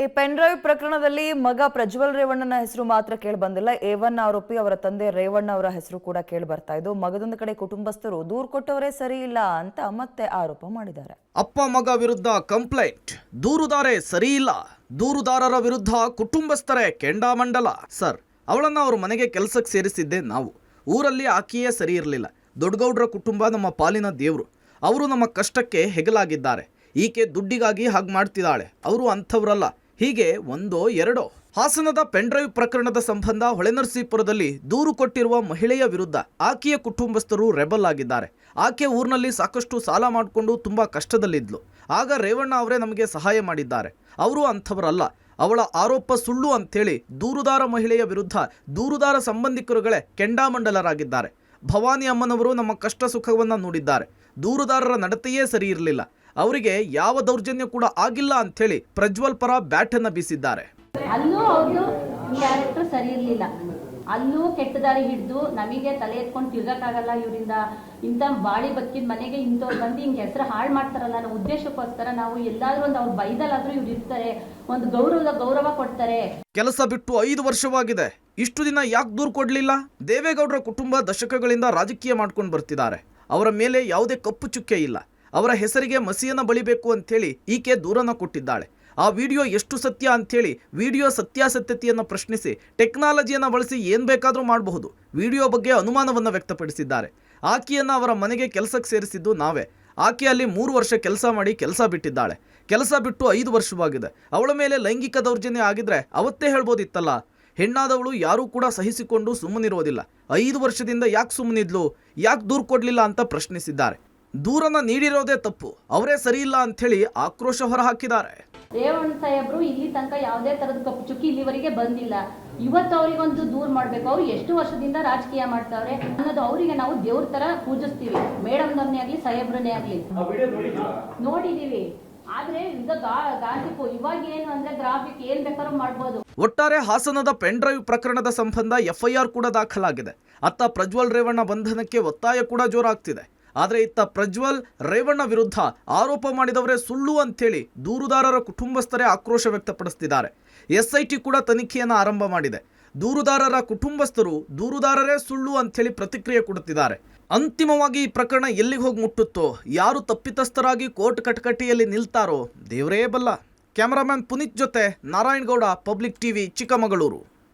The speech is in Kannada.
ಈ ಪೆನ್ ಡ್ರೈವ್ ಪ್ರಕರಣದಲ್ಲಿ ಮಗ ಪ್ರಜ್ವಲ್ ರೇವಣ್ಣನ ಹೆಸರು ಮಾತ್ರ ಕೇಳಿ ಬಂದಿಲ್ಲ. A1 ಆರೋಪಿ ಅವರ ತಂದೆ ರೇವಣ್ಣ ಅವರ ಹೆಸರು ಕೂಡ ಕೇಳಿ ಬರ್ತಾ ಇದ್ದು, ಮಗದೊಂದು ಕಡೆ ಕುಟುಂಬಸ್ಥರು ದೂರು ಕೊಟ್ಟವರೇ ಸರಿ ಇಲ್ಲ ಅಂತ ಮತ್ತೆ ಆರೋಪ ಮಾಡಿದ್ದಾರೆ. ಅಪ್ಪ ಮಗ ವಿರುದ್ಧ ಕಂಪ್ಲೇಂಟ್, ದೂರುದಾರೆ ಸರಿ ಇಲ್ಲ, ದೂರುದಾರರ ವಿರುದ್ಧ ಕುಟುಂಬಸ್ಥರೇ ಕೆಂಡಾಮಂಡಲ. ಸರ್, ಅವಳನ್ನ ಅವ್ರ ಮನೆಗೆ ಕೆಲಸಕ್ಕೆ ಸೇರಿಸಿದ್ದೆ ನಾವು. ಊರಲ್ಲಿ ಆಕೆಯೇ ಸರಿ ಇರಲಿಲ್ಲ. ದೊಡ್ಡಗೌಡ್ರ ಕುಟುಂಬ ನಮ್ಮ ಪಾಲಿನ ದೇವರು. ಅವರು ನಮ್ಮ ಕಷ್ಟಕ್ಕೆ ಹೆಗಲಾಗಿದ್ದಾರೆ. ಈಕೆ ದುಡ್ಡಿಗಾಗಿ ಹಾಗೆ ಮಾಡ್ತಿದ್ದಾಳೆ. ಅವರು ಅಂಥವ್ರಲ್ಲ. ಹೀಗೆ ಒಂದೋ ಎರಡೋ. ಹಾಸನದ ಪೆನ್ ಡ್ರೈವ್ ಪ್ರಕರಣದ ಸಂಬಂಧ ಹೊಳೆನರಸೀಪುರದಲ್ಲಿ ದೂರು ಕೊಟ್ಟಿರುವ ಮಹಿಳೆಯ ವಿರುದ್ಧ ಆಕೆಯ ಕುಟುಂಬಸ್ಥರು ರೆಬಲ್ ಆಗಿದ್ದಾರೆ. ಆಕೆ ಊರಿನಲ್ಲಿ ಸಾಕಷ್ಟು ಸಾಲ ಮಾಡಿಕೊಂಡು ತುಂಬ ಕಷ್ಟದಲ್ಲಿದ್ಲು. ಆಗ ರೇವಣ್ಣ ಅವರೇ ನಮಗೆ ಸಹಾಯ ಮಾಡಿದ್ದಾರೆ. ಅವರು ಅಂಥವರಲ್ಲ, ಅವಳ ಆರೋಪ ಸುಳ್ಳು ಅಂಥೇಳಿ ದೂರುದಾರ ಮಹಿಳೆಯ ವಿರುದ್ಧ ದೂರುದಾರ ಸಂಬಂಧಿಕರುಗಳೇ ಕೆಂಡಾಮಂಡಲರಾಗಿದ್ದಾರೆ. ಭವಾನಿ ಅಮ್ಮನವರು ನಮ್ಮ ಕಷ್ಟ ಸುಖವನ್ನು ನೋಡಿದ್ದಾರೆ. ದೂರುದಾರರ ನಡತೆಯೇ ಸರಿ ಇರಲಿಲ್ಲ. ಅವರಿಗೆ ಯಾವ ದೌರ್ಜನ್ಯ ಕೂಡ ಆಗಿಲ್ಲ ಅಂಥೇಳಿ ಪ್ರಜ್ವಲ್ ಪರ ಬ್ಯಾಟನ್ನು ಬೀಸಿದ್ದಾರೆ. ಅಲ್ಲೂ ಅವ್ರದ್ದು ಕ್ಯಾರೆಕ್ಟರ್ ಸರಿ ಇರಲಿಲ್ಲ. ಅಲ್ಲೂ ಕೆಟ್ಟ ದಾರಿ ಹಿಡಿದು ನಮಗೆ ತಲೆ ಎತ್ಕೊಂಡು ತಿರ್ಗಕ್ಕಾಗಲ್ಲ, ಇವರಿಂದ ಇಂಥ ಬಾಳಿ ಬದುಕಿದ ಮನೆಗೆ ಇಂಥವ್ರು ಬಂದು ಹಿಂಗೆ ಹೆಸರು ಹಾಳು ಮಾಡ್ತಾರಲ್ಲ ಅನ್ನೋ ಉದ್ದೇಶಕ್ಕೋಸ್ಕರ ನಾವು ಎಲ್ಲಾದ್ರೂ ಒಂದು ಅವ್ರ ಬೈದಲ್ಲಾದ್ರೂ ಇವ್ರು ಇರ್ತಾರೆ, ಒಂದು ಗೌರವ ಕೊಡ್ತಾರೆ. ಕೆಲಸ ಬಿಟ್ಟು 5 ವರ್ಷವಾಗಿದೆ. ಇಷ್ಟು ದಿನ ಯಾಕೆ ದೂರು ಕೊಡಲಿಲ್ಲ? ದೇವೇಗೌಡರ ಕುಟುಂಬ ದಶಕಗಳಿಂದ ರಾಜಕೀಯ ಮಾಡ್ಕೊಂಡು ಬರ್ತಿದ್ದಾರೆ. ಅವರ ಮೇಲೆ ಯಾವುದೇ ಕಪ್ಪು ಚುಕ್ಕೆ ಇಲ್ಲ. ಅವರ ಹೆಸರಿಗೆ ಮಸಿಯನ್ನು ಬಳಿಬೇಕು ಅಂಥೇಳಿ ಈಕೆ ದೂರನ ಕೊಟ್ಟಿದ್ದಾಳೆ. ಆ ವಿಡಿಯೋ ಎಷ್ಟು ಸತ್ಯ ಅಂಥೇಳಿ ವಿಡಿಯೋ ಸತ್ಯಾಸತ್ಯತೆಯನ್ನು ಪ್ರಶ್ನಿಸಿ ಟೆಕ್ನಾಲಜಿಯನ್ನು ಬಳಸಿ ಏನು ಬೇಕಾದರೂ ಮಾಡಬಹುದು. ವಿಡಿಯೋ ಬಗ್ಗೆ ಅನುಮಾನವನ್ನು ವ್ಯಕ್ತಪಡಿಸಿದ್ದಾರೆ. ಆಕೆಯನ್ನು ಅವರ ಮನೆಗೆ ಕೆಲಸಕ್ಕೆ ಸೇರಿಸಿದ್ದು ನಾವೇ. ಆಕೆ ಅಲ್ಲಿ 3 ವರ್ಷ ಕೆಲಸ ಮಾಡಿ ಕೆಲಸ ಬಿಟ್ಟಿದ್ದಾಳೆ. ಕೆಲಸ ಬಿಟ್ಟು 5 ವರ್ಷವಾಗಿದೆ. ಅವಳ ಮೇಲೆ ಲೈಂಗಿಕ ದೌರ್ಜನ್ಯ ಆಗಿದ್ರೆ ಅವತ್ತೇ ಹೇಳ್ಬೋದಿತ್ತಲ್ಲ. ಹೆಣ್ಣಾದವಳು ಯಾರೂ ಕೂಡ ಸಹಿಸಿಕೊಂಡು ಸುಮ್ಮನಿರೋದಿಲ್ಲ. 5 ವರ್ಷದಿಂದ ಯಾಕೆ ಸುಮ್ಮನಿದ್ಲು, ಯಾಕೆ ದೂರು ಕೊಡಲಿಲ್ಲ ಅಂತ ಪ್ರಶ್ನಿಸಿದ್ದಾರೆ. ದೂರನ್ನ ನೀಡಿರೋದೇ ತಪ್ಪು, ಅವರೇ ಸರಿ ಇಲ್ಲ ಅಂಥೇಳಿ ಆಕ್ರೋಶ ಹೊರಹಾಕಿದ್ದಾರೆ. ರೇವಣ್ಣ ಸಾಹೇಬ್ರು ಇಲ್ಲಿ ತನಕ ಯಾವುದೇ ತರದ ಕಪ್ಪು ಚುಕ್ಕಿ ಇಲ್ಲಿವರೆಗೆ ಬಂದಿಲ್ಲ. ಇವತ್ತು ಅವರಿಗೊಂದು ದೂರ ಮಾಡ್ಬೇಕು. ಅವ್ರು ಎಷ್ಟು ವರ್ಷದಿಂದ ರಾಜಕೀಯ ಮಾಡ್ತಾವ್ರೆ ಅನ್ನೋದು ಅವರಿಗೆ ನಾವು ದೇವ್ರ ತರ ಪೂಜಿಸ್ತೀವಿ. ಮೇಡಮ್ನವ್ರನ್ನೇ ಆಗ್ಲಿ ಸಾಹೇಬ್ರನ್ನೇ ಆಗ್ಲಿ ನೋಡಿದೀವಿ. ಆದ್ರೆ ಈಗ ಗಾಸಿಪು ಇವಾಗ ಏನು ಅಂದ್ರೆ ಗ್ರಾಫಿಕ್ ಏನ್ ಬೇಕಾದ್ರೂ ಮಾಡ್ಬೋದು. ಒಟ್ಟಾರೆ ಹಾಸನದ ಪೆನ್ ಡ್ರೈವ್ ಪ್ರಕರಣದ ಸಂಬಂಧ FIR ಕೂಡ ದಾಖಲಾಗಿದೆ. ಅತ್ತ ಪ್ರಜ್ವಲ್ ರೇವಣ್ಣ ಬಂಧನಕ್ಕೆ ಒತ್ತಾಯ ಕೂಡ ಜೋರಾಗ್ತಿದೆ. ಆದರೆ ಇತ್ತ ಪ್ರಜ್ವಲ್ ರೇವಣ್ಣ ವಿರುದ್ಧ ಆರೋಪ ಮಾಡಿದವರೇ ಸುಳ್ಳು ಅಂಥೇಳಿ ದೂರುದಾರರ ಕುಟುಂಬಸ್ಥರೇ ಆಕ್ರೋಶ ವ್ಯಕ್ತಪಡಿಸ್ತಿದ್ದಾರೆ. SIT ಕೂಡ ತನಿಖೆಯನ್ನು ಆರಂಭ ಮಾಡಿದೆ. ದೂರುದಾರರ ಕುಟುಂಬಸ್ಥರು ದೂರುದಾರರೇ ಸುಳ್ಳು ಅಂಥೇಳಿ ಪ್ರತಿಕ್ರಿಯೆ ಕೊಡುತ್ತಿದ್ದಾರೆ. ಅಂತಿಮವಾಗಿ ಈ ಪ್ರಕರಣ ಎಲ್ಲಿಗೆ ಹೋಗಿ ಮುಟ್ಟುತ್ತೋ, ಯಾರು ತಪ್ಪಿತಸ್ಥರಾಗಿ ಕೋರ್ಟ್ ಕಟಕಟೆಯಲ್ಲಿ ನಿಲ್ತಾರೋ ದೇವರೇ ಬಲ್ಲ. ಕ್ಯಾಮರಾಮನ್ ಪುನೀತ್ ಜೊತೆ ನಾರಾಯಣಗೌಡ, ಪಬ್ಲಿಕ್ ಟಿವಿ, ಚಿಕ್ಕಮಗಳೂರು.